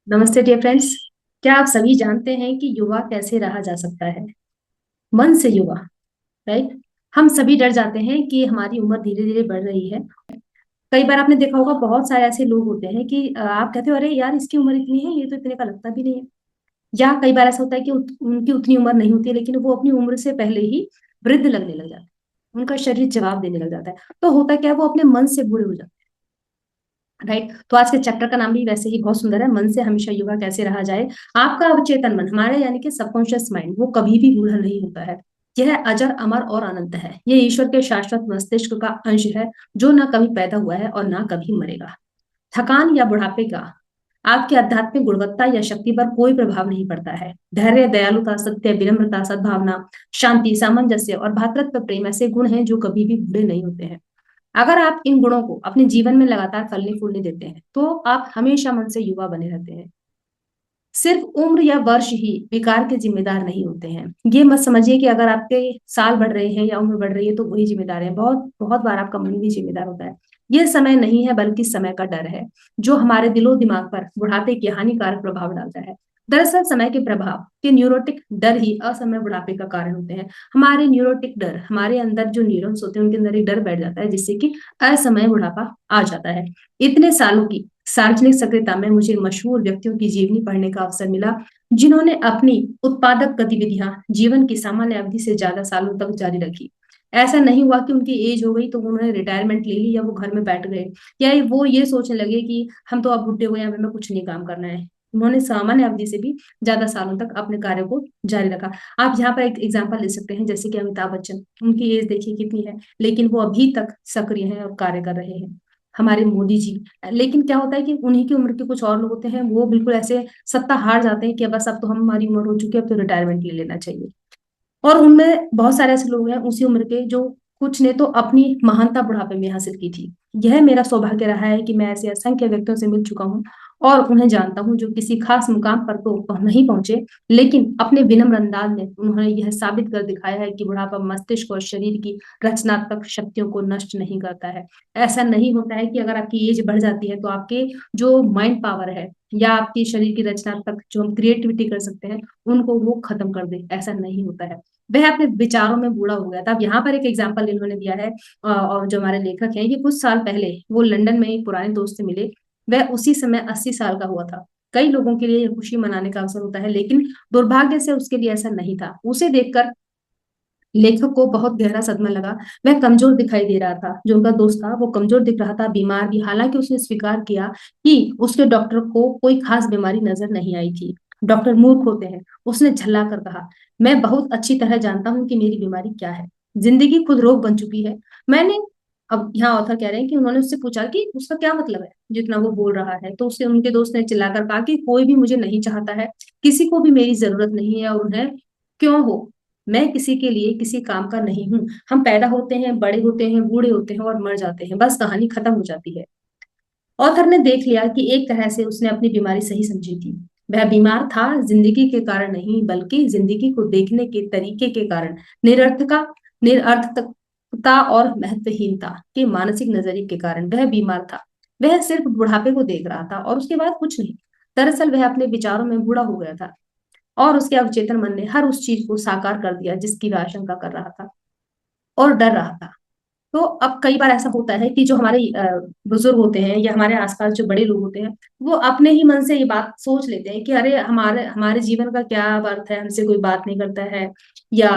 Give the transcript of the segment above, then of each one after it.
नमस्ते dear friends. क्या आप सभी जानते हैं कि युवा कैसे रहा जा सकता है? मन से युवा। राइट। हम सभी डर जाते हैं कि हमारी उम्र धीरे धीरे बढ़ रही है। कई बार आपने देखा होगा, बहुत सारे ऐसे लोग होते हैं कि आप कहते हो अरे यार, इसकी उम्र इतनी है, ये तो इतने का लगता भी नहीं है। या कई बार ऐसा होता है कि उनकी उतनी उम्र नहीं होती है, लेकिन वो अपनी उम्र से पहले ही वृद्ध लगने लग जाते हैं। उनका शरीर जवाब देने लग जाता है। तो होता क्या है, वो अपने मन से बूढ़े हो जाते हैं। राइट। तो आज के चैप्टर का नाम भी वैसे ही बहुत सुंदर है, मन से हमेशा युवा कैसे रहा जाए। आपका अवचेतन मन, हमारे यानी कि सबकॉन्शियस माइंड, वो कभी भी बूढ़ा नहीं होता है। यह अजर, अमर और अनंत है। ये ईश्वर के शाश्वत मस्तिष्क का अंश है, जो ना कभी पैदा हुआ है और ना कभी मरेगा। थकान या बुढ़ापे का आपकी आध्यात्मिक गुणवत्ता या शक्ति पर कोई प्रभाव नहीं पड़ता है। धैर्य, दयालुता, सत्य, विनम्रता, सद्भावना, शांति, सामंजस्य और भातृत्व प्रेम ऐसे गुण हैं जो कभी भी बूढ़े नहीं होते हैं। अगर आप इन गुणों को अपने जीवन में लगातार फलने फूलने देते हैं तो आप हमेशा मन से युवा बने रहते हैं। सिर्फ उम्र या वर्ष ही विकार के जिम्मेदार नहीं होते हैं। ये मत समझिए कि अगर आपके साल बढ़ रहे हैं या उम्र बढ़ रही है तो वही जिम्मेदार है। बहुत बहुत बार आपका मन भी जिम्मेदार होता है। ये समय नहीं है, बल्कि समय का डर है, जो हमारे दिलो दिमाग पर बुढ़ापे के हानिकारक प्रभाव डालता है। दरअसल समय के प्रभाव के न्यूरोटिक डर ही असमय बुढ़ापे का कारण होते हैं। हमारे न्यूरोटिक डर, हमारे अंदर जो न्यूरॉन्स होते हैं उनके अंदर एक डर बैठ जाता है, जिससे कि असमय बुढ़ापा आ जाता है। इतने सालों की सार्वजनिक सक्रियता में मुझे मशहूर व्यक्तियों की जीवनी पढ़ने का अवसर मिला, जिन्होंने अपनी उत्पादक गतिविधियां जीवन की सामान्य अवधि से ज्यादा सालों तक जारी रखी। ऐसा नहीं हुआ कि उनकी एज हो गई तो उन्होंने रिटायरमेंट ले ली या वो घर में बैठ गए, या वो ये सोचने लगे कि हम तो अब बुढ़े हो गए, हमें कुछ नहीं काम करना है। उन्होंने सामान्य अवधि से भी ज्यादा सालों तक अपने कार्य को जारी रखा। आप यहाँ पर एक एग्जाम्पल ले सकते हैं, जैसे कि अमिताभ बच्चन। उनकी एज देखिए कितनी है, लेकिन वो अभी तक सक्रिय हैं और कार्य कर रहे हैं। हमारे मोदी जी। लेकिन क्या होता है कि उन्हीं की उम्र के कुछ और लोग होते हैं, वो बिल्कुल ऐसे सत्ता हार जाते हैं कि बस अब तो हमारी उम्र हो चुकी है, अब तो रिटायरमेंट ले लेना चाहिए। और उनमें बहुत सारे ऐसे लोग हैं उसी उम्र के, जो कुछ ने तो अपनी महानता बुढ़ापे में हासिल की थी। यह मेरा सौभाग्य रहा है कि मैं ऐसे असंख्य व्यक्तियों से मिल चुका हूँ और उन्हें जानता हूँ, जो किसी खास मुकाम पर तो नहीं पहुंचे, लेकिन अपने विनम्र अंदाज में उन्होंने यह साबित कर दिखाया है कि बुढ़ापा मस्तिष्क और शरीर की रचनात्मक शक्तियों को नष्ट नहीं करता है। ऐसा नहीं होता है कि अगर आपकी एज बढ़ जाती है तो आपके जो माइंड पावर है या आपकी शरीर की रचनात्मक जो हम क्रिएटिविटी कर सकते हैं, उनको वो खत्म कर दे। ऐसा नहीं होता है। वह अपने विचारों में बूढ़ा हो गया था। अब यहाँ पर एक एग्जाम्पल इन्होंने दिया है, और जो हमारे लेखक हैं, कि कुछ साल पहले वो लंदन में एक पुराने दोस्त से मिले। वह उसी समय 80 साल का हुआ था। कई लोगों के लिए ये खुशी मनाने का अवसर होता है, लेकिन दुर्भाग्य से उसके लिए ऐसा नहीं था। उसे देखकर लेखक को बहुत गहरा सदमा लगा। वह कमजोर दिखाई दे रहा था। जो उनका दोस्त था वो कमजोर दिख रहा था, बीमार भी। हालांकि उसने स्वीकार किया कि उसके डॉक्टर को कोई खास बीमारी नजर नहीं आई थी। डॉक्टर मूर्ख होते हैं, उसने झल्ला कर कहा। मैं बहुत अच्छी तरह जानता हूँ कि मेरी बीमारी क्या है। जिंदगी खुद रोग बन चुकी है। मैंने अब यहाँ ऑथर कह रहे हैं कि उन्होंने उससे पूछा कि उसका क्या मतलब है जितना वो बोल रहा है, तो उससे उनके दोस्त ने चिल्लाकर कहा कि कोई भी मुझे नहीं चाहता है, किसी को भी मेरी जरूरत नहीं है, और उन्हें क्यों हो। मैं किसी के लिए किसी काम का नहीं हूँ। हम पैदा होते हैं, बड़े होते हैं, बूढ़े होते हैं और मर जाते हैं, बस कहानी खत्म हो जाती है। ऑथर ने देख लिया कि एक तरह से उसने अपनी बीमारी सही समझी थी। वह बीमार था जिंदगी के कारण नहीं, बल्कि जिंदगी को देखने के तरीके के कारण। निरर्थका निरर्थकता और महत्वहीनता के मानसिक नजरिए के कारण वह बीमार था। वह सिर्फ बुढ़ापे को देख रहा था और उसके बाद कुछ नहीं। दरअसल वह अपने विचारों में बूढ़ा हो गया था, और उसके अवचेतन मन ने हर उस चीज को साकार कर दिया जिसकी वह आशंका कर रहा था और डर रहा था। तो अब कई बार ऐसा होता है कि जो हमारे बुजुर्ग होते हैं या हमारे आसपास जो बड़े लोग होते हैं, वो अपने ही मन से ये बात सोच लेते हैं कि अरे हमारे हमारे जीवन का क्या अर्थ है, हमसे कोई बात नहीं करता है, या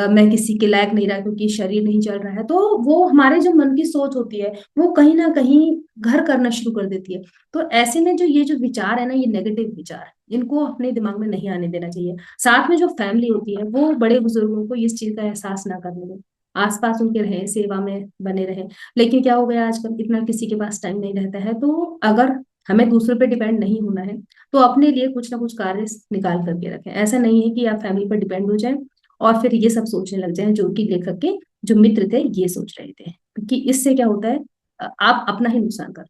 मैं किसी के लायक नहीं रहा क्योंकि शरीर नहीं चल रहा है। तो वो हमारे जो मन की सोच होती है, वो कहीं ना कहीं घर करना शुरू कर देती है। तो ऐसे में जो ये जो विचार है ना, ये नेगेटिव विचार, इनको अपने दिमाग में नहीं आने देना चाहिए। साथ में जो फैमिली होती है, वो बड़े बुजुर्गों को इस चीज का एहसास ना करने दें। आसपास उनके रहे, सेवा में बने रहे। लेकिन क्या हो गया, आजकल इतना किसी के पास टाइम नहीं रहता है। तो अगर हमें दूसरों पे डिपेंड नहीं होना है, तो अपने लिए कुछ ना कुछ कार्य निकाल करके रखें। ऐसा नहीं है कि आप फैमिली पर डिपेंड हो जाएं और फिर ये सब सोचने लग जाएं जो कि लेखक के जो मित्र थे ये सोच रहे थे, क्योंकि इससे क्या होता है, आप अपना ही नुकसान कर।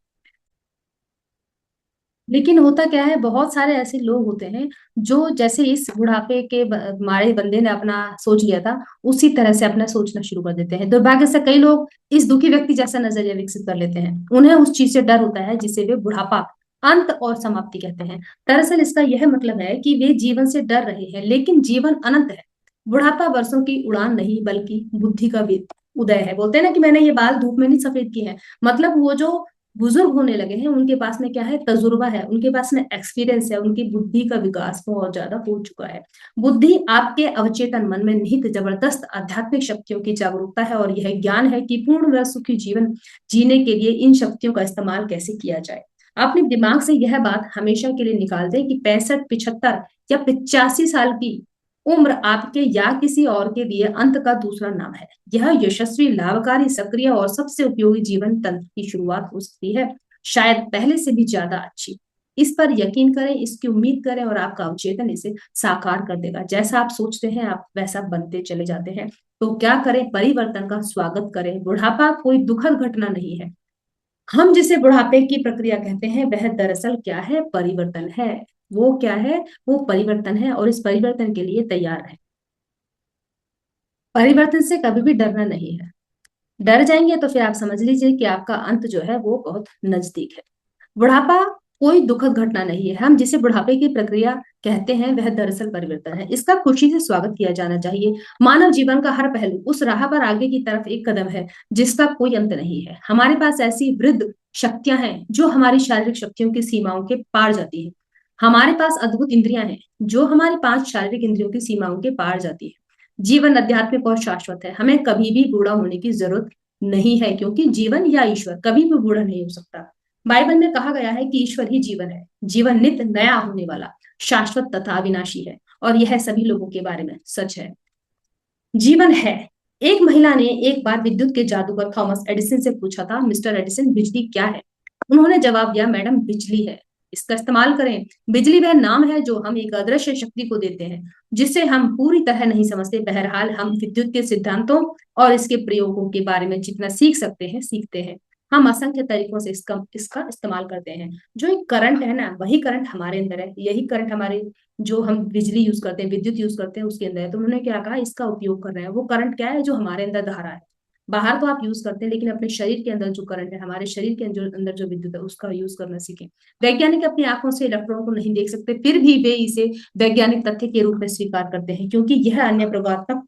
लेकिन होता क्या है, बहुत सारे ऐसे लोग होते हैं जो जैसे इस बुढ़ापे के मारे बंदे ने अपना सोच लिया था, उसी तरह से अपना सोचना शुरू कर देते हैं। दुर्भाग्य से कई लोग इस दुखी व्यक्ति जैसा नजरिया विकसित कर लेते हैं। उन्हें उस चीज से डर होता है जिसे वे बुढ़ापा अंत और समाप्ति कहते हैं। दरअसल इसका यह मतलब है कि वे जीवन से डर रहे हैं, लेकिन जीवन अनंत है। बुढ़ापा वर्षों की उड़ान नहीं, बल्कि बुद्धि का उदय है। बोलते हैं ना कि मैंने ये बाल धूप में नहीं सफेद किए हैं, मतलब वो जो बुजुर्ग होने लगे हैं उनके पास में क्या है, तजुर्बा है, उनके पास में एक्सपीरियंस है, उनकी बुद्धि का विकास बहुत ज्यादा हो चुका है। बुद्धि आपके अवचेतन मन में निहित जबरदस्त आध्यात्मिक शक्तियों की जागरूकता है, और यह ज्ञान है कि पूर्ण व सुखी जीवन जीने के लिए इन शक्तियों का इस्तेमाल कैसे किया जाए। अपने दिमाग से यह बात हमेशा के लिए निकाल दें कि 65, 75 या 85 साल की उम्र आपके या किसी और के लिए अंत का दूसरा नाम है। यह यशस्वी, लाभकारी, सक्रिय और सबसे उपयोगी जीवन तंत्र की शुरुआत हो सकती है, शायद पहले से भी ज्यादा अच्छी। इस पर यकीन करें, इसकी उम्मीद करें, और आपका अवचेतन इसे साकार कर देगा। जैसा आप सोचते हैं आप वैसा बनते चले जाते हैं। तो क्या करें, परिवर्तन का स्वागत करें। बुढ़ापा कोई दुखद घटना नहीं है। हम जिसे बुढ़ापे की प्रक्रिया कहते हैं वह दरअसल क्या है, परिवर्तन है। वो क्या है, वो परिवर्तन है, और इस परिवर्तन के लिए तैयार है। परिवर्तन से कभी भी डरना नहीं है। डर जाएंगे तो फिर आप समझ लीजिए कि आपका अंत जो है वो बहुत नजदीक है। बुढ़ापा कोई दुखद घटना नहीं है। हम जिसे बुढ़ापे की प्रक्रिया कहते हैं वह दरअसल परिवर्तन है। इसका खुशी से स्वागत किया जाना चाहिए। मानव जीवन का हर पहलू उस राह पर आगे की तरफ एक कदम है जिसका कोई अंत नहीं है। हमारे पास ऐसी वृद्ध शक्तियां हैं जो हमारी शारीरिक शक्तियों की सीमाओं के पार जाती है। हमारे पास अद्भुत इंद्रियां हैं जो हमारी 5 शारीरिक इंद्रियों की सीमाओं के पार जाती है। जीवन आध्यात्मिक और शाश्वत है। हमें कभी भी बूढ़ा होने की जरूरत नहीं है, क्योंकि जीवन या ईश्वर कभी भी बूढ़ा नहीं हो सकता। बाइबल में कहा गया है कि ईश्वर ही जीवन है। जीवन नित्य नया होने वाला, शाश्वत तथा अविनाशी है, और यह सभी लोगों के बारे में सच है। जीवन है। एक महिला ने एक बार विद्युत के जादूगर थॉमस एडिसन से पूछा था, मिस्टर एडिसन, बिजली क्या है? उन्होंने जवाब दिया, मैडम, बिजली है, इसका इस्तेमाल करें। बिजली वह नाम है जो हम एक अदृश्य शक्ति को देते हैं, जिसे हम पूरी तरह नहीं समझते। बहरहाल हम विद्युत के सिद्धांतों और इसके प्रयोगों के बारे में जितना सीख सकते हैं सीखते हैं। हम असंख्य तरीकों से इसका इसका इस्तेमाल करते हैं। जो एक करंट है ना, वही करंट हमारे अंदर है। यही करंट हमारे, जो हम बिजली यूज करते हैं, विद्युत यूज करते हैं, उसके अंदर है। तो उन्होंने क्या कहा, इसका उपयोग कर रहे हैं। वो करंट क्या है, जो हमारे अंदर धारा है। बाहर तो आप यूज करते हैं, लेकिन अपने शरीर के अंदर जो करंट है, हमारे शरीर के अंदर जो विद्युत है, उसका यूज करना सीखें। वैज्ञानिक अपनी आंखों से इलेक्ट्रॉन को नहीं देख सकते, फिर भी वे इसे वैज्ञानिक तथ्य के रूप में स्वीकार करते हैं, क्योंकि यह अन्य प्रयोगात्मक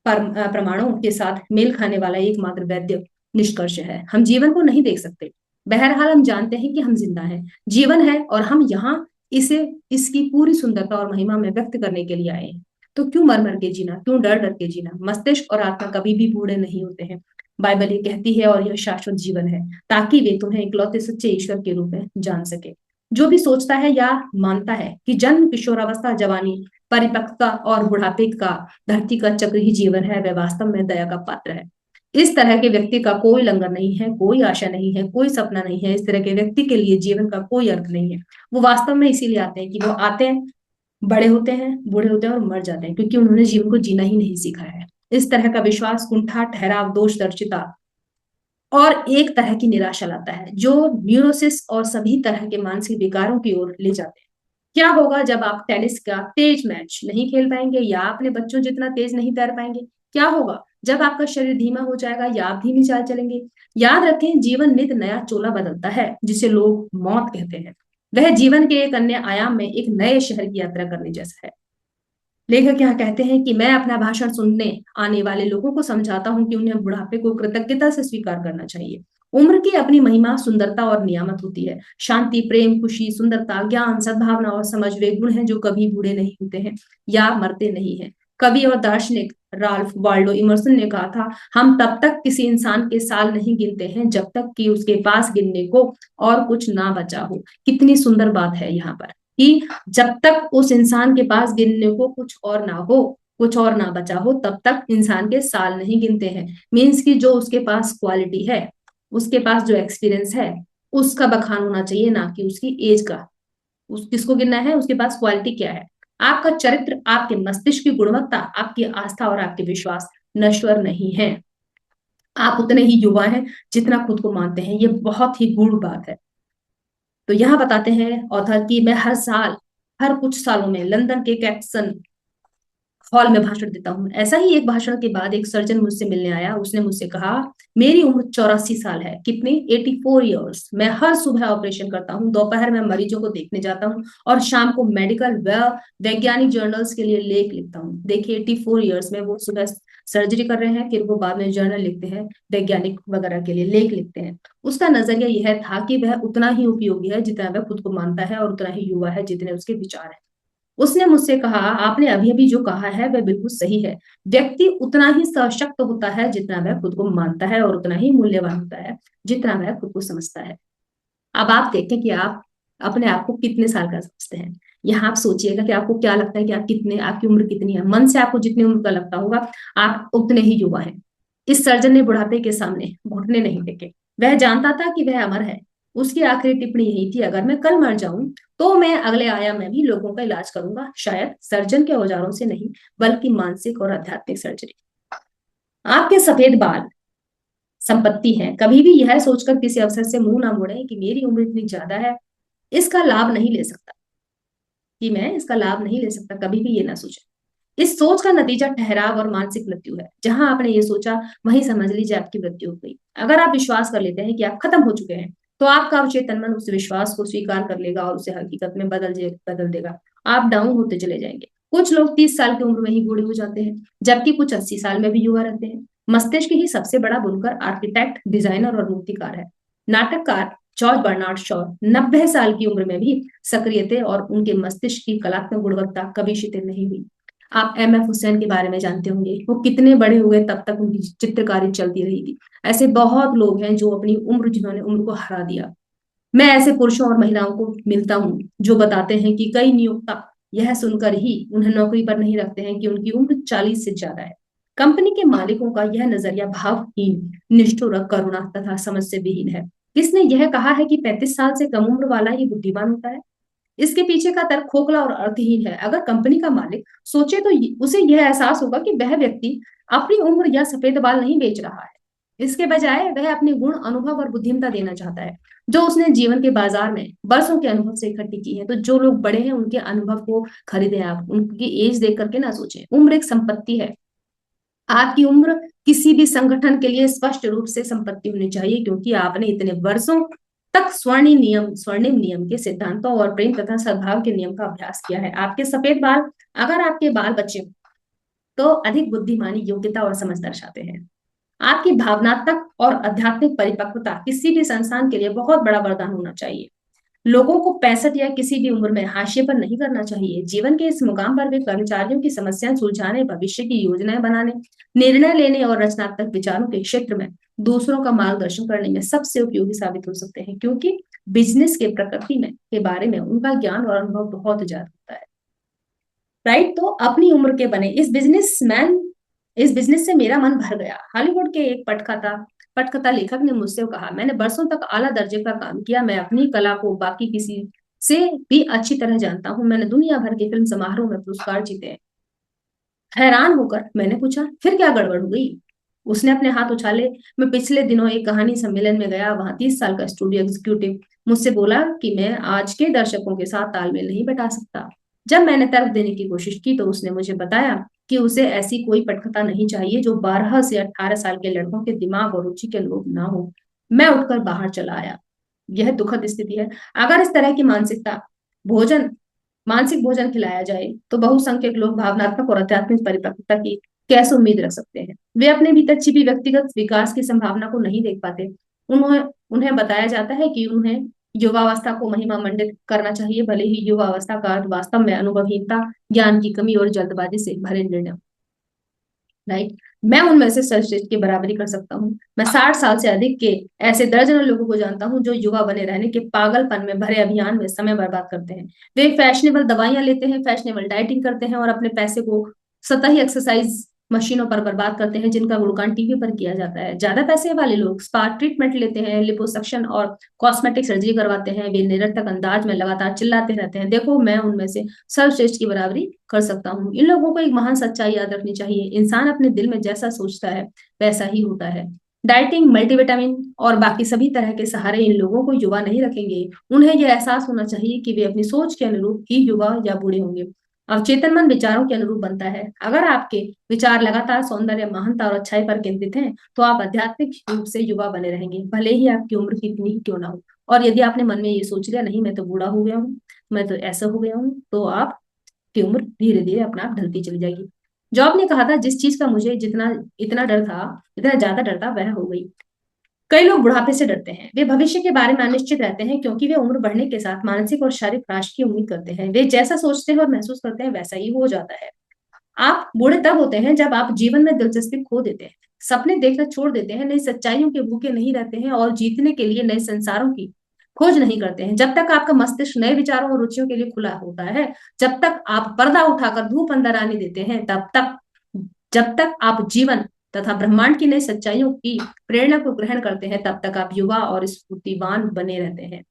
प्रमाणों के साथ मेल खाने वाला एकमात्र वैध निष्कर्ष है। हम जीवन को नहीं देख सकते, बहरहाल हम जानते हैं कि हम जिंदा हैं, जीवन है, और हम यहाँ इसे इसकी पूरी सुंदरता और महिमा में व्यक्त करने के लिए आए हैं। तो क्यों मर मर के जीना, क्यों डर डर के जीना? मस्तिष्क और आत्मा कभी भी बूढ़े नहीं होते हैं, बाइबल ये कहती है, और यह शाश्वत जीवन है, ताकि वे तुम्हें इकलौते सच्चे ईश्वर के रूप में जान सके। जो भी सोचता है या मानता है कि जन्म, किशोरावस्था, जवानी, परिपक्वता और बुढ़ापे का धरती का चक्र ही जीवन है, वह वास्तव में दया का पात्र है। इस तरह के व्यक्ति का कोई लंगर नहीं है, कोई आशा नहीं है, कोई सपना नहीं है। इस तरह के व्यक्ति के लिए जीवन का कोई अर्थ नहीं है। वो वास्तव में इसीलिए आते हैं कि वो आते हैं, बड़े होते हैं, बूढ़े होते हैं और मर जाते हैं, क्योंकि उन्होंने जीवन को जीना ही नहीं सीखा है। इस तरह का विश्वास कुंठा, ठहराव, दोष दर्शिता और एक तरह की निराशा लाता है, जो न्यूरोसिस और सभी तरह के मानसिक विकारों की ओर ले जाते हैं। क्या होगा जब आप टेनिस का तेज मैच नहीं खेल पाएंगे, या अपने बच्चों जितना तेज नहीं तैर पाएंगे? क्या होगा जब आपका शरीर धीमा हो जाएगा, या आप धीमी चाल चलेंगे? याद रखें, जीवन नित नया चोला बदलता है, जिसे लोग मौत कहते हैं। वह जीवन के एक अन्य आयाम में एक नए शहर की यात्रा करने जैसा है। लेखक यहाँ कहते हैं कि मैं अपना भाषण सुनने आने वाले लोगों को समझाता हूँ कि उन्हें बुढ़ापे को कृतज्ञता से स्वीकार करना चाहिए। उम्र की अपनी महिमा, सुंदरता और नियामत होती है। शांति, प्रेम, खुशी, सुंदरता, ज्ञान, सद्भावना और समझ वे गुण हैं जो कभी बूढ़े नहीं होते हैं या मरते नहीं हैं। कवि और दार्शनिक राल्फ वाल्डो इमर्सन ने कहा था, हम तब तक किसी इंसान के साल नहीं गिनते हैं जब तक कि उसके पास गिनने को और कुछ ना बचा हो। कितनी सुंदर बात है यहाँ पर, कि जब तक उस इंसान के पास गिनने को कुछ और ना हो, कुछ और ना बचा हो, तब तक इंसान के साल नहीं गिनते हैं। मीन्स की जो उसके पास क्वालिटी है, उसके पास जो एक्सपीरियंस है, उसका बखान होना चाहिए, ना कि उसकी एज का। उस किसको गिनना है, उसके पास क्वालिटी क्या है। आपका चरित्र, आपके मस्तिष्क की गुणवत्ता, आपकी आस्था और आपके विश्वास नश्वर नहीं है। आप उतने ही युवा हैं जितना खुद को मानते हैं। ये बहुत ही गूढ़ बात है। तो यहाँ बताते हैं ऑथर कि मैं हर साल, हर कुछ सालों में लंदन के कैप्सन हॉल में भाषण देता हूँ। ऐसा ही एक भाषण के बाद एक सर्जन मुझसे मिलने आया। उसने मुझसे कहा, मेरी उम्र 84 साल है। कितनी? 84 ईयर्स। मैं हर सुबह ऑपरेशन करता हूँ, दोपहर में मरीजों को देखने जाता हूँ और शाम को मेडिकल व वैज्ञानिक जर्नल्स के लिए लेख लिखता हूँ। देखिए 84 ईयर्स में वो सुबह सर्जरी कर रहे हैं, फिर वो बाद में जर्नल लिखते हैं, वैज्ञानिक वगैरह के लिए लेख लिखते हैं। उसका नजरिया यह था कि वह उतना ही उपयोगी है जितना वह खुद को मानता है और उतना ही युवा है जितने उसके विचार है। उसने मुझसे कहा, आपने अभी अभी जो कहा है वह बिल्कुल सही है। व्यक्ति उतना ही सशक्त होता है जितना वह खुद को मानता है और उतना ही मूल्यवान होता है जितना वह खुद को समझता है। अब आप देखें कि आप अपने आप को कितने साल का समझते हैं। यहाँ आप सोचिएगा कि आपको क्या लगता है कि आप कितने, आपकी उम्र कितनी है। मन से आपको जितनी उम्र का लगता होगा आप उतने ही युवा हैं। इस सर्जन ने बुढ़ापे के सामने घुटने नहीं टेके। वह जानता था कि वह अमर है। उसकी आखिरी टिप्पणी यही थी, अगर मैं कल मर जाऊं तो मैं अगले आयाम में भी लोगों का इलाज करूंगा, शायद सर्जन के औजारों से नहीं बल्कि मानसिक और आध्यात्मिक सर्जरी। आपके सफेद बाल संपत्ति है। कभी भी यह सोचकर किसी अफसर से मुंह ना मोड़े कि मेरी उम्र इतनी ज्यादा है, इसका लाभ नहीं ले सकता, कि मैं इसका लाभ नहीं ले सकता, कभी भी ये ना सोचे। इस सोच का नतीजा ठहराव और मानसिक मृत्यु है। जहां आपने ये सोचा वहीं समझ लीजिए आपकी मृत्यु हो गई। अगर आप विश्वास कर लेते हैं कि आप खत्म हो चुके हैं तो आपका अवचेतन मन उस विश्वास को स्वीकार कर लेगा और उसे हकीकत में बदल देगा। आप डाउन होते चले जाएंगे। कुछ लोग 30 साल की उम्र में ही बूढ़े हो जाते हैं, जबकि कुछ 80 साल में भी युवा रहते हैं। मस्तिष्क ही सबसे बड़ा बुनकर, आर्किटेक्ट, डिजाइनर और मूर्तिकार है। नाटककार जॉर्ज बर्नार्ड शॉ 90 साल की उम्र में भी सक्रिय थे और उनके मस्तिष्क की कलात्मक गुणवत्ता कभी शिथिल नहीं हुई। आप एम एफ हुसैन के बारे में जानते होंगे, वो कितने बड़े हुए तब तक उनकी चित्रकारी चलती रही थी। ऐसे बहुत लोग हैं जो अपनी उम्र, जिन्होंने उम्र को हरा दिया। मैं ऐसे पुरुषों और महिलाओं को मिलता हूँ जो बताते हैं कि कई नियोक्ता यह सुनकर ही उन्हें नौकरी पर नहीं रखते हैं कि उनकी उम्र 40 से ज्यादा है। कंपनी के मालिकों का यह नजरिया भावहीन, निष्ठुर, करुणा तथा समझ से विहीन है। किसने यह कहा है कि 35 साल से कम उम्र वाला ही बुद्धिमान होता है? इसके पीछे का तर्क खोखला और अर्थहीन है। अगर कंपनी का मालिक सोचे तो उसे यह एहसास होगा कि वह व्यक्ति अपनी उम्र या सफेद बाल नहीं बेच रहा है। इसके बजाय वह अपने गुण, अनुभव और बुद्धिमत्ता देना चाहता है जो उसने जीवन के बाजार में बरसों के अनुभव से इकट्ठी की है। तो जो लोग बड़े हैं उनके अनुभव को खरीदें, आप उनकी एज देख करके ना सोचें। उम्र एक संपत्ति है। आपकी उम्र किसी भी संगठन के लिए स्पष्ट रूप से संपत्ति होनी चाहिए, क्योंकि आपने इतने वर्षों तक स्वर्णिम नियम के सिद्धांतों और प्रेम तथा सद्भाव के नियम का अभ्यास किया है। आपके सफेद बाल, अगर आपके बाल बच्चे तो अधिक बुद्धिमानी, योग्यता और समझ दर्शाते हैं। आपकी भावनात्मक और आध्यात्मिक परिपक्वता किसी भी संस्थान के लिए बहुत बड़ा वरदान होना चाहिए। लोगों को 65 या किसी भी उम्र में हाशिए पर नहीं करना चाहिए। जीवन के इस मुकाम पर वे कर्मचारियों की समस्याएं सुलझाने, भविष्य की योजनाएं बनाने, निर्णय लेने और रचनात्मक विचारों के क्षेत्र में दूसरों का मार्गदर्शन करने में सबसे उपयोगी साबित हो सकते हैं, क्योंकि बिजनेस के प्रकृति में के बारे में उनका ज्ञान और अनुभव बहुत ज्यादा होता है। राइट? तो अपनी उम्र के बने इस बिजनेस से मेरा मन भर गया। हॉलीवुड के एक पटकथा लेखक ने मुझसे कहा, मैंने बरसों तक आला दर्जे का काम किया। मैं अपनी कला को बाकी किसी से भी अच्छी तरह जानता हूँ। मैंने दुनिया भर के फिल्म समारोह में पुरस्कार जीते हैं। हैरान होकर मैंने पूछा, फिर क्या गड़बड़ हो गई? उसने अपने हाथ उछाले। मैं पिछले दिनों एक कहानी सम्मेलन में गया। वहां 30 साल का स्टूडियो एग्जीक्यूटिव मुझसे बोला कि मैं आज के दर्शकों के साथ तालमेल नहीं बैठा सकता। जब मैंने तर्क देने की कोशिश की तो उसने मुझे बताया कि उसे ऐसी कोई पटकथा नहीं चाहिए जो 12 से 18 साल के लड़कों के दिमाग और रुचि के अनुरूप ना हो। मैं उठकर बाहर चला आया। यह दुखद स्थिति है। अगर इस तरह की भोजन मानसिक भोजन खिलाया जाए तो बहुसंख्यक लोग भावनात्मक और आध्यात्मिक परिपक्वता की कैसे उम्मीद रख सकते हैं? वे अपने भीतर छिपी व्यक्तिगत विकास की संभावना को नहीं देख पाते। उन्हें उन्हें बताया जाता है कि उन्हें युवावस्था को महिमा मंडित करना चाहिए, भले ही युवावस्था का अर्थ वास्तव में अनुभवहीनता, ज्ञान की कमी और जल्दबाजी से भरे निर्णय। राइट? मैं उनमें से सर्वश्रेष्ठ की बराबरी कर सकता हूँ। मैं 60 साल से अधिक के ऐसे दर्जनों लोगों को जानता हूँ जो युवा बने रहने के पागलपन में भरे अभियान में समय बर्बाद करते हैं। वे फैशनेबल दवाइयां लेते हैं, फैशनेबल डाइटिंग करते हैं और अपने पैसे को सतही एक्सरसाइज मशीनों पर बर्बाद करते हैं जिनका गुणगान टीवी पर किया जाता है। ज्यादा पैसे वाले लोग स्पा ट्रीटमेंट लेते हैं, लिपोसक्शन और कॉस्मेटिक सर्जरी करवाते हैं। वे निरर्थक अंदाज में लगातार चिल्लाते रहते हैं, देखो मैं उनमें से सर्वश्रेष्ठ की बराबरी कर सकता हूँ। इन लोगों को एक महान सच्चाई याद रखनी चाहिए, इंसान अपने दिल में जैसा सोचता है वैसा ही होता है। डाइटिंग, मल्टीविटामिन और बाकी सभी तरह के सहारे इन लोगों को युवा नहीं रखेंगे। उन्हें यह एहसास होना चाहिए कि वे अपनी सोच के अनुरूप ही युवा या बूढ़े होंगे। अवचेतन मन विचारों के अनुरूप बनता है। अगर आपके विचार लगातार सौंदर्य, महानता और अच्छाई पर केंद्रित हैं, तो आप आध्यात्मिक रूप से युवा बने रहेंगे, भले ही आपकी उम्र कितनी ही क्यों ना हो। और यदि आपने मन में ये सोच लिया, नहीं मैं तो बूढ़ा हो गया हूँ, मैं तो ऐसा हो गया हूँ, तो आपकी उम्र धीरे धीरे अपना आप ढलती चली जाएगी। जॉब ने कहा था, जिस चीज का मुझे जितना इतना डर था, इतना ज्यादा डर था, वह हो गई। कई लोग बुढ़ापे से डरते हैं। वे भविष्य के बारे में अनिश्चित रहते हैं, क्योंकि वे उम्र बढ़ने के साथ मानसिक और शारीरिक ह्रास की उम्मीद करते हैं। वे जैसा सोचते हैं और महसूस करते हैं, वैसा ही हो जाता है। आप बूढ़े तब होते हैं जब आप जीवन में दिलचस्पी खो देते हैं, सपने देखना छोड़ देते हैं, नई सच्चाइयों के भूखे नहीं रहते हैं और जीतने के लिए नए संसारों की खोज नहीं करते हैं। जब तक आपका मस्तिष्क नए विचारों और रुचियों के लिए खुला होता है, जब तक आप पर्दा उठाकर धूप अंदर आने देते हैं, तब तक जब तक आप जीवन तथा ब्रह्मांड की नई सच्चाइयों की प्रेरणा को ग्रहण करते हैं, तब तक आप युवा और स्फूर्तिवान बने रहते हैं।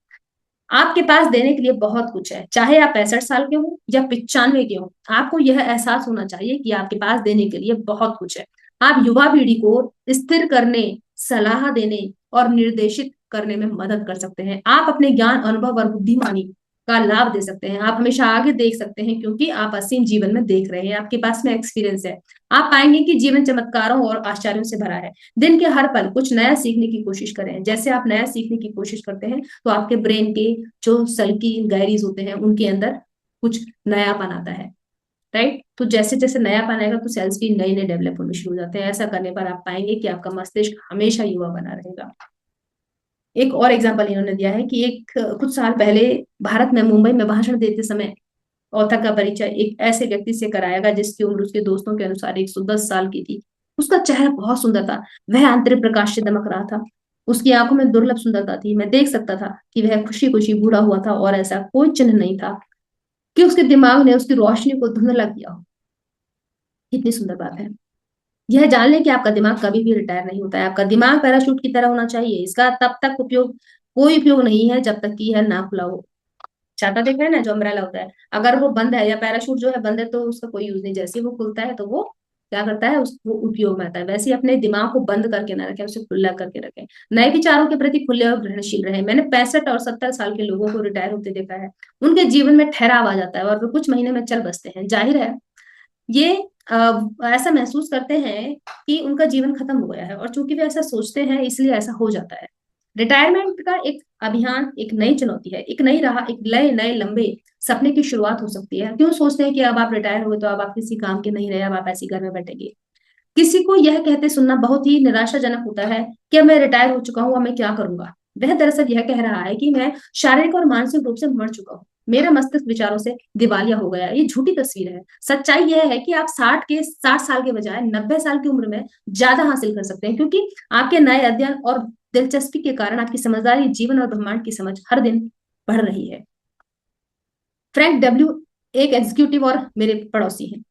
आपके पास देने के लिए बहुत कुछ है, चाहे आप 65 साल के हो या 95 के हो। आपको यह एहसास होना चाहिए कि आपके पास देने के लिए बहुत कुछ है। आप युवा पीढ़ी को स्थिर करने, सलाह देने और निर्देशित करने में मदद कर सकते हैं। आप अपने ज्ञान, अनुभव और बुद्धिमानी का लाभ दे सकते हैं। आप हमेशा आगे देख सकते हैं, क्योंकि आप असीम जीवन में देख रहे हैं, आपके पास में एक्सपीरियंस है। आप पाएंगे कि जीवन चमत्कारों और आश्चर्यों से भरा है। दिन के हर पल कुछ नया सीखने की कोशिश करें। जैसे आप नया सीखने की कोशिश करते हैं, तो आपके ब्रेन के जो सल्की गैरीज होते हैं, उनके अंदर कुछ नयापन आता है। राइट? तो जैसे जैसे नयापन आएगा, तो सेल्स भी नए नए डेवलप होने शुरू हो जाते हैं। ऐसा करने पर आप पाएंगे कि आपका मस्तिष्क हमेशा युवा बना रहेगा। एक और एग्जाम्पल इन्होंने दिया है कि कुछ साल पहले भारत में, मुंबई में भाषण देते समय ऑथर का परिचय एक ऐसे व्यक्ति से कराया गया जिसकी उम्र उसके दोस्तों के अनुसार 110 साल की थी। उसका चेहरा बहुत सुंदर था, वह आंतरिक प्रकाश से दमक रहा था। उसकी आंखों में दुर्लभ सुंदरता थी। मैं देख सकता था कि वह खुशी खुशी बूढ़ा हुआ था, और ऐसा कोई चिन्ह नहीं था कि उसके दिमाग ने उसकी रोशनी को धुंधला किया हो। कितनी सुंदर बात है। यह जान लें कि आपका दिमाग कभी भी रिटायर नहीं होता है। आपका दिमाग पैराशूट की तरह होना चाहिए। इसका तब तक उपयोग, कोई उपयोग नहीं है जब तक कि यह ना खुला हो। छाता देख रहे हैं ना, जो अम्ब्रेला होता है, अगर वो बंद है या पैराशूट जो है बंद है, तो उसका कोई यूज नहीं। जैसे ही वो खुलता है, तो वो क्या करता है, उसको उपयोग में आता है। वैसे ही अपने दिमाग को बंद करके ना रखें, उसे खुला करके रखें। नए विचारों के प्रति खुले और ग्रहणशील रहे। मैंने 65 और 70 साल के लोगों को रिटायर होते देखा है। उनके जीवन में ठहराव आ जाता है और वे कुछ महीने में चल बसते हैं। जाहिर है, ये ऐसा महसूस करते हैं कि उनका जीवन खत्म हो गया है, और चूंकि वे ऐसा सोचते हैं, इसलिए ऐसा हो जाता है। रिटायरमेंट का एक अभियान एक नई चुनौती है, एक नई राह, एक नए नए लंबे सपने की शुरुआत हो सकती है। क्यों सोचते हैं कि अब आप रिटायर हो गए तो अब आप किसी काम के नहीं रहे, अब आप ऐसे घर में बैठेंगे। किसी को यह कहते सुनना बहुत ही निराशाजनक होता है कि अब मैं रिटायर हो चुका हूं, अब मैं क्या करूंगा। वह दरअसल यह कह रहा है कि मैं शारीरिक और मानसिक रूप से मर चुका हूँ, मेरा मस्तिष्क विचारों से दिवालिया हो गया। ये झूठी तस्वीर है। सच्चाई यह है कि आप 60 साल के बजाय 90 साल की उम्र में ज्यादा हासिल कर सकते हैं, क्योंकि आपके नए अध्ययन और दिलचस्पी के कारण आपकी समझदारी, जीवन और ब्रह्मांड की समझ हर दिन बढ़ रही है। फ्रैंक डब्ल्यू एक एग्जीक्यूटिव और मेरे पड़ोसी हैं।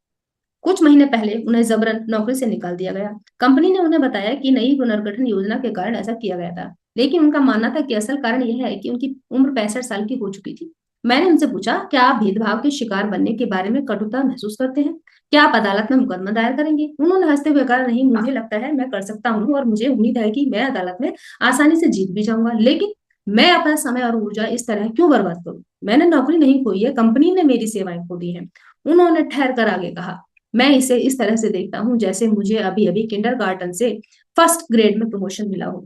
कुछ महीने पहले उन्हें जबरन नौकरी से निकाल दिया गया। कंपनी ने उन्हें बताया कि नई पुनर्गठन योजना के कारण ऐसा किया गया था, लेकिन उनका मानना था कि असल कारण यह है कि उनकी उम्र 65 साल की हो चुकी थी। मैंने उनसे पूछा, क्या आप भेदभाव के शिकार बनने के बारे में कटुता महसूस करते हैं? क्या आप अदालत में मुकदमा दायर करेंगे? उन्होंने हंसते हुए कहा, नहीं, मुझे लगता है मैं कर सकता हूँ, और मुझे उम्मीद है कि मैं अदालत में आसानी से जीत भी जाऊंगा, लेकिन मैं अपना समय और ऊर्जा इस तरह क्यों बर्बाद करूं? मैंने नौकरी नहीं खोई है, कंपनी ने मेरी सेवाएं खो दी हैं। उन्होंने ठहर कर आगे कहा, मैं इसे इस तरह से देखता हूँ जैसे मुझे अभी अभी किंडरगार्टन से फर्स्ट ग्रेड में प्रमोशन मिला हो।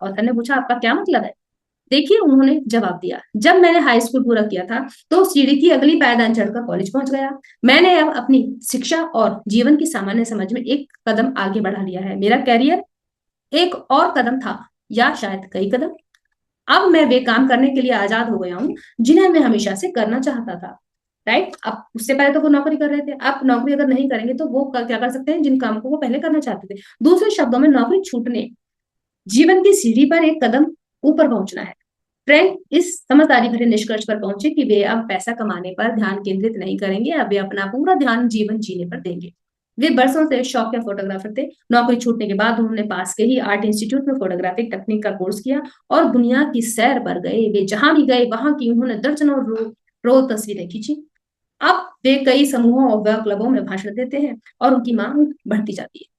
ऑथर ने पूछा, आपका क्या मतलब है? देखिए, उन्होंने जवाब दिया, जब मैंने हाई स्कूल पूरा किया था, तो सीढ़ी की अगली पायदान चढ़कर कॉलेज पहुंच गया। मैंने अब अपनी शिक्षा और जीवन की सामान्य समझ में एक कदम आगे बढ़ा लिया है। मेरा कैरियर एक और कदम था, या शायद कई कदम। अब मैं वे काम करने के लिए आजाद हो गया हूँ जिन्हें मैं हमेशा से करना चाहता था। राइट? अब उससे पहले तो वो नौकरी कर रहे थे, अब नौकरी अगर नहीं करेंगे तो वो क्या कर सकते हैं, जिन काम को वो पहले करना चाहते थे। दूसरे शब्दों में, नौकरी छूटने जीवन की सीढ़ी पर एक कदम ऊपर पहुंचना है। फ्रैंक इस समझदारी भरे निष्कर्ष पर पहुंचे कि वे अब पैसा कमाने पर ध्यान केंद्रित नहीं करेंगे, अब वे अपना पूरा ध्यान जीवन जीने पर देंगे। वे बरसों से शौकिया फोटोग्राफर थे। नौकरी छूटने के बाद उन्होंने पास के ही आर्ट इंस्टीट्यूट में फोटोग्राफिक टेक्निक का कोर्स किया और दुनिया की सैर पर गए। वे जहां भी गए, वहां की उन्होंने दर्जनों रोल तस्वीरें खींची। अब वे कई समूहों और वेब क्लबों में भाषण देते हैं, और उनकी मांग बढ़ती जाती है।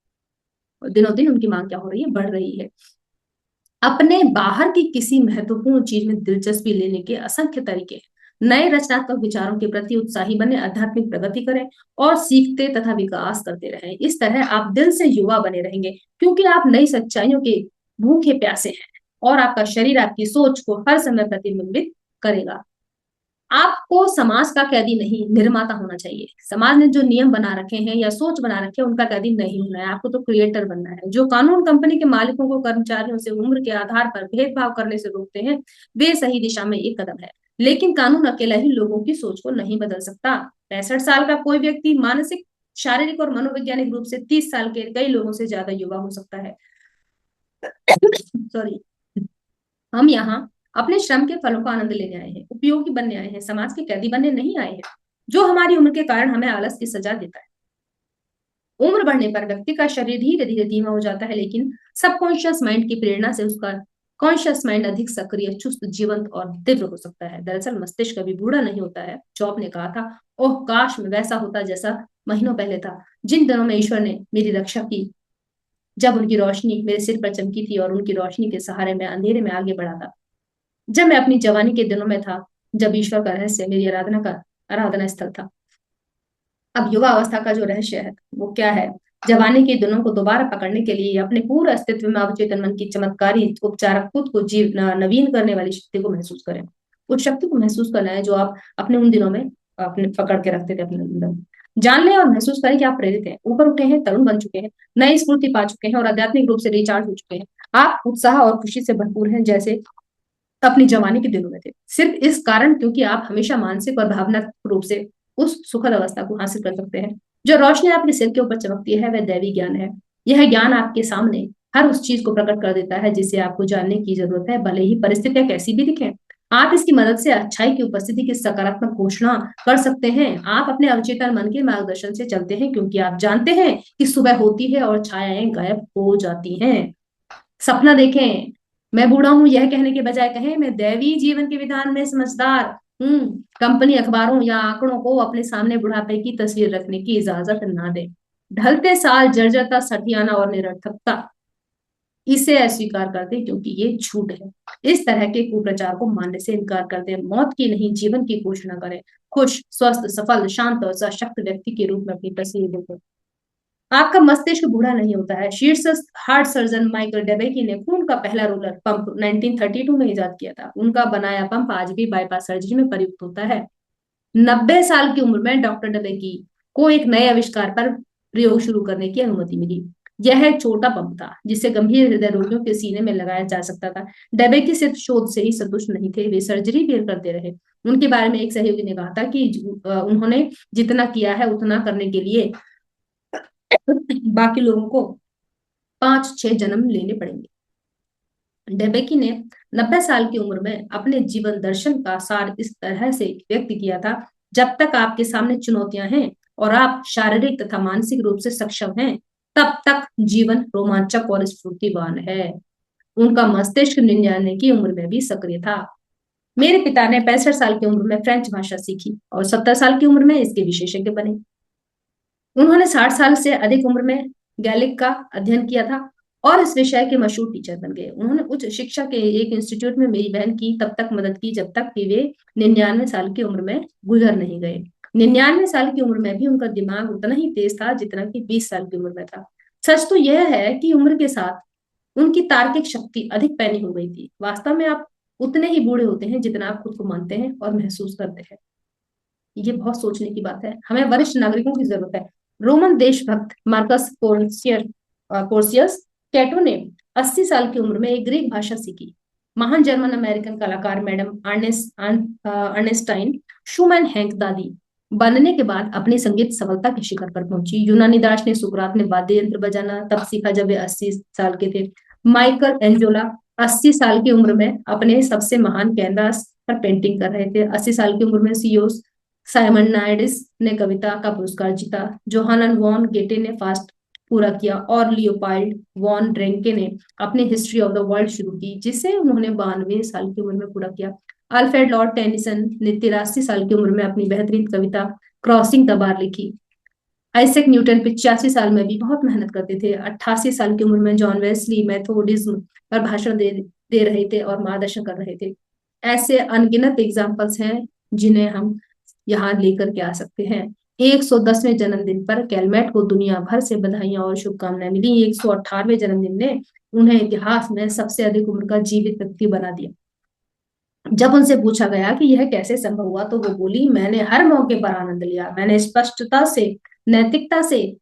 और दिनों दिन उनकी मांग क्या हो रही है, बढ़ रही है। अपने बाहर की किसी महत्वपूर्ण चीज में दिलचस्पी लेने के असंख्य तरीके हैं। नए रचनात्मक विचारों के प्रति उत्साही बने, आध्यात्मिक प्रगति करें और सीखते तथा विकास करते रहें। इस तरह आप दिल से युवा बने रहेंगे, क्योंकि आप नई सच्चाइयों के भूखे प्यासे हैं और आपका शरीर आपकी सोच को हर समय प्रतिबिंबित करेगा। आपको समाज का कैदी नहीं, निर्माता होना चाहिए। समाज ने जो नियम बना रखे हैं या सोच बना रखे हैं, उनका कैदी नहीं होना है। आपको तो क्रिएटर बनना है। जो कानून कंपनी के मालिकों को कर्मचारियों से उम्र के आधार पर भेदभाव करने से रोकते हैं, वे सही दिशा में एक कदम है। लेकिन कानून अकेला ही लोगों की सोच को नहीं बदल सकता। 65 साल का कोई व्यक्ति मानसिक, शारीरिक और मनोवैज्ञानिक रूप से 30 साल के कई लोगों से ज्यादा युवा हो सकता है। सॉरी। हम यहाँ अपने श्रम के फलों का आनंद लेने आए हैं, उपयोगी बनने आए हैं, समाज के कैदी बनने नहीं आए हैं, जो हमारी उम्र के कारण हमें आलस की सजा देता है। उम्र बढ़ने पर व्यक्ति का शरीर धीरे धीरे धीमा हो जाता है, लेकिन सबकॉन्शियस माइंड की प्रेरणा से उसका कॉन्शियस माइंड अधिक सक्रिय, चुस्त, जीवंत और तीव्र हो सकता है। दरअसल मस्तिष्क कभी बूढ़ा नहीं होता है। जॉब ने कहा था, ओह काश मैं वैसा होता जैसा महीनों पहले था, जिन दिनों में ईश्वर ने मेरी रक्षा की, जब उनकी रोशनी मेरे सिर पर चमकी थी और उनकी रोशनी के सहारे मैं अंधेरे में आगे बढ़ा था। जब मैं अपनी जवानी के दिनों में था, जब ईश्वर का रहस्य मेरी आराधना स्थल था। अब युवा अवस्था का जो रहस्य है वो क्या है? जवानी के दिनों को दोबारा पकड़ने के लिए अपने पूरे अस्तित्व में अवचेतन मन की चमत्कारी उपचारक खुद को नवीन करने वाली शक्ति को महसूस करें। उस शक्ति को महसूस करना है जो आप अपने उन दिनों में अपने पकड़ के रखते थे अपने अंदर। जान लें और महसूस करें कि आप प्रेरित हैं, ऊपर उठे हैं, तरुण बन चुके हैं, नई स्फूर्ति पा चुके हैं और आध्यात्मिक रूप से रिचार्ज हो चुके हैं। आप उत्साह और खुशी से भरपूर हैं, जैसे अपनी जवानी के दिनों में थे। सिर्फ इस कारण क्योंकि आप हमेशा मानसिक और भावनात्मक रूप से उस सुखद अवस्था को हासिल कर सकते हैं। जो रोशनी आपके सिर के ऊपर चमकती है वह दैवी ज्ञान है। यह ज्ञान आपके सामने हर उस चीज को प्रकट कर देता है जिसे आपको जानने की जरूरत है, भले ही परिस्थितियां कैसी भी दिखें। आप इसकी मदद से अच्छाई की उपस्थिति की सकारात्मक घोषणा कर सकते हैं। आप अपने अवचेतन मन के मार्गदर्शन से चलते हैं, क्योंकि आप जानते हैं कि सुबह होती है और छायाएं गायब हो जाती हैं। सपना देखें, मैं बूढ़ा हूं यह कहने के बजाय कहें, मैं दैवी जीवन के विधान में समझदार हूं। कंपनी अखबारों या आंकड़ों को अपने सामने बुढ़ापे की तस्वीर रखने की इजाजत ना दे। ढलते साल, जर्जरता, सठियाना और निरर्थकता, इसे अस्वीकार कर दे, क्योंकि ये झूठ है। इस तरह के कुप्रचार को मानने से इनकार कर दे। मौत की नहीं, जीवन की घोषणा करें। खुश, स्वस्थ, सफल, शांत और सशक्त व्यक्ति के रूप में अपनी तस्वीर देखो। आपका मस्तिष्क बूढ़ा नहीं होता है। शीर्ष हार्ट सर्जन माइकल डेबेकी ने खून का पहला रोलर पंप 1932 में इजाद किया था। उनका बनाया पंप आज भी बाईपास सर्जरी में प्रयुक्त होता है। 90 साल की उम्र में डॉक्टर डेबेकी को एक नए आविष्कार पर प्रयोग शुरू करने की अनुमति मिली। यह एक छोटा पंप था जिसे गंभीर हृदय रोगियों के सीने में लगाया जा सकता था। डेबेकी सिर्फ शोध से ही संतुष्ट नहीं थे, वे सर्जरी भी करते रहे। उनके बारे में एक सहयोगी ने कहा था कि उन्होंने जितना किया है उतना करने के लिए बाकी लोगों को 5-6 जन्म लेने पड़ेंगे। डेबेकी ने 90 साल की उम्र में अपने जीवन दर्शन का सार इस तरह से व्यक्त किया था, जब तक आपके सामने चुनौतियां हैं और आप शारीरिक तथा मानसिक रूप से सक्षम हैं, तब तक जीवन रोमांचक और स्फूर्तिवान है। उनका मस्तिष्क 99 की उम्र में भी सक्रिय था। मेरे पिता ने 65 साल की उम्र में फ्रेंच भाषा सीखी और 70 साल की उम्र में इसके विशेषज्ञ बने। उन्होंने 60 साल से अधिक उम्र में गैलिक का अध्ययन किया था और इस विषय के मशहूर टीचर बन गए। उन्होंने उच्च शिक्षा के एक इंस्टीट्यूट में मेरी बहन की तब तक मदद की जब तक कि वे 99 साल की उम्र में गुजर नहीं गए। 99 साल की उम्र में भी उनका दिमाग उतना ही तेज था जितना कि 20 साल की उम्र में था। सच तो यह है कि उम्र के साथ उनकी तार्किक शक्ति अधिक पैनी हो गई थी। वास्तव में आप उतने ही बूढ़े होते हैं जितना आप खुद को मानते हैं और महसूस करते हैं। ये बहुत सोचने की बात है। हमें वरिष्ठ नागरिकों की जरूरत है। रोमन देशभक्त मार्कस पोर्सियस कैटो ने 80 साल की उम्र में एक ग्रीक भाषा सीखी। महान जर्मन अमेरिकन कलाकार मैडम अर्नेस्टाइन शूमैन हैंक दादी बनने के बाद अपनी संगीत सफलता के शिखर पर पहुंची। यूनानी दार्शनिक सुकरात ने वाद्य यंत्र बजाना तब सीखा जब वे 80 साल के थे। माइकल एंजोला 80 साल की उम्र में अपने सबसे महान कैनवास पर पेंटिंग कर रहे थे। 80 साल की उम्र में सीओस साइमनाइडिस ने कविता का पुरस्कार जीता। जोहानन वॉन गेटे ने फास्ट पूरा किया और लियोपाल्ड वॉन ड्रेंके ने अपनी हिस्ट्री ऑफ द वर्ल्ड शुरू की, जिसे उन्होंने 92 साल की उम्र में पूरा किया। अल्फ्रेड लॉर्ड टेनिसन ने 83 साल की उम्र में अपनी बेहतरीन कविता क्रॉसिंग द बार लिखी। आइजैक न्यूटन 85 साल में भी बहुत मेहनत करते थे। 88 साल की उम्र में जॉन वेस्ली मेथोडिज्म पर भाषण दे रहे थे और मार्गदर्शन कर रहे थे। ऐसे अनगिनत एग्जाम्पल्स हैं जिन्हें हम यहाँ लेकर के आ सकते हैं। 110वें जन्मदिन पर कैलमेट को दुनिया भर से बधाइयां और शुभकामनाएं मिली। 118वें जन्मदिन ने उन्हें इतिहास में सबसे अधिक उम्र का जीवित व्यक्ति बना दिया। जब उनसे पूछा गया कि यह कैसे संभव हुआ तो वो बोली, मैंने हर मौके पर आनंद लिया, मैंने स्पष्टता से, नैतिकता से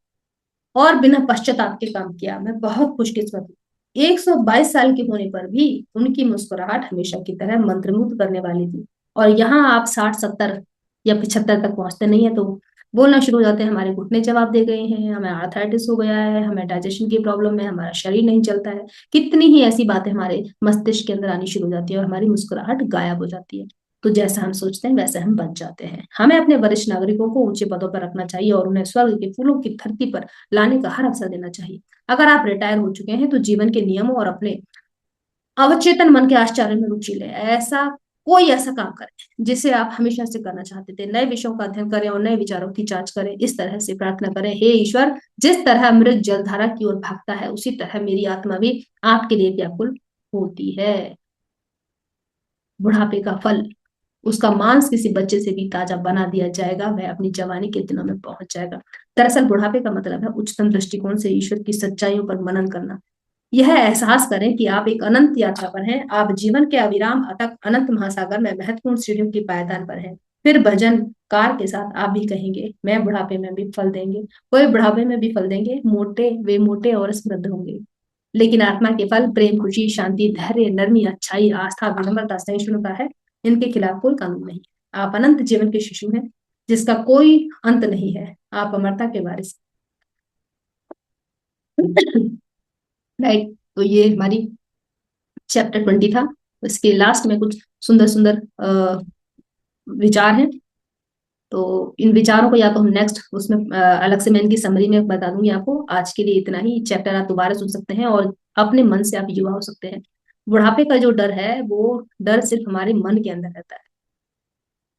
और बिना पश्चाताप के काम किया। मैं बहुत खुशकिस्मत हूँ। 122 साल के होने पर भी उनकी मुस्कुराहट हमेशा की तरह मंत्रमुग्ध करने वाली थी। और यहाँ आप 60, 70 या 75 तक पहुंचते नहीं है तो बोलना शुरू हो जाते हैं, हमारे घुटने जवाब दे गए हैं, हमें आर्थराइटिस हो गया है, हमें डाइजेशन की प्रॉब्लम है, हमारा शरीर नहीं चलता है। कितनी ही ऐसी बातें हमारे मस्तिष्क के अंदर आनी शुरू हो जाती है और हमारी मुस्कुराहट गायब हो जाती है। तो जैसा हम सोचते हैं वैसे हम बन जाते हैं। हमें अपने वरिष्ठ नागरिकों को ऊंचे पदों पर रखना चाहिए और उन्हें स्वर्ग के फूलों की धरती पर लाने का हर अवसर देना चाहिए। अगर आप रिटायर हो चुके हैं तो जीवन के नियमों और अपने अवचेतन मन के आश्चर्य में रुचि ले। कोई ऐसा काम करें जिसे आप हमेशा से करना चाहते थे। नए विषयों का अध्ययन करें और नए विचारों की जांच करें। इस तरह से प्रार्थना करें, हे ईश्वर, जिस तरह अमृत जलधारा की ओर भागता है उसी तरह मेरी आत्मा भी आपके लिए व्याकुल होती है। बुढ़ापे का फल, उसका मांस किसी बच्चे से भी ताजा बना दिया जाएगा, वह अपनी जवानी के दिनों में पहुंच जाएगा। दरअसल बुढ़ापे का मतलब है उच्चतम दृष्टिकोण से ईश्वर की सच्चाइयों पर मनन करना। यह एहसास करें कि आप एक अनंत यात्रा पर हैं। आप जीवन के अविराम अतक अनंत महासागर में महत्वपूर्ण सीढ़ियों की पायदान पर हैं। फिर भजन कार के साथ आप भी कहेंगे, मैं बुढ़ापे में भी फल देंगे, वही बुढ़ापे में भी फल देंगे, मोटे वे मोटे और समृद्ध होंगे। लेकिन आत्मा के फल प्रेम, खुशी, शांति, धैर्य, नरमी, अच्छाई, आस्था, विनम्रता, सहिष्णुता है। इनके खिलाफ कोई कानून नहीं। आप अनंत जीवन के शिशु हैं जिसका कोई अंत नहीं है। आप अमरता के वारिस। राइट। तो ये हमारी चैप्टर 20 था। इसके लास्ट में कुछ सुंदर सुंदर विचार हैं। तो इन विचारों को या तो हम नेक्स्ट उसमें अलग से मैं इनकी समरी में बता दूंगी आपको। आज के लिए इतना ही। चैप्टर आप दोबारा सुन सकते हैं और अपने मन से आप युवा हो सकते हैं। बुढ़ापे का जो डर है वो डर सिर्फ हमारे मन के अंदर रहता है।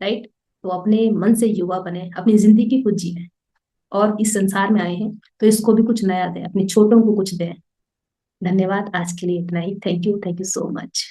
राइट। तो अपने मन से युवा बने, अपनी जिंदगी को जिए और इस संसार में आए हैं तो इसको भी कुछ नया दें, अपने छोटों को कुछ दें। धन्यवाद। आज के लिए इतना ही। Thank you so much.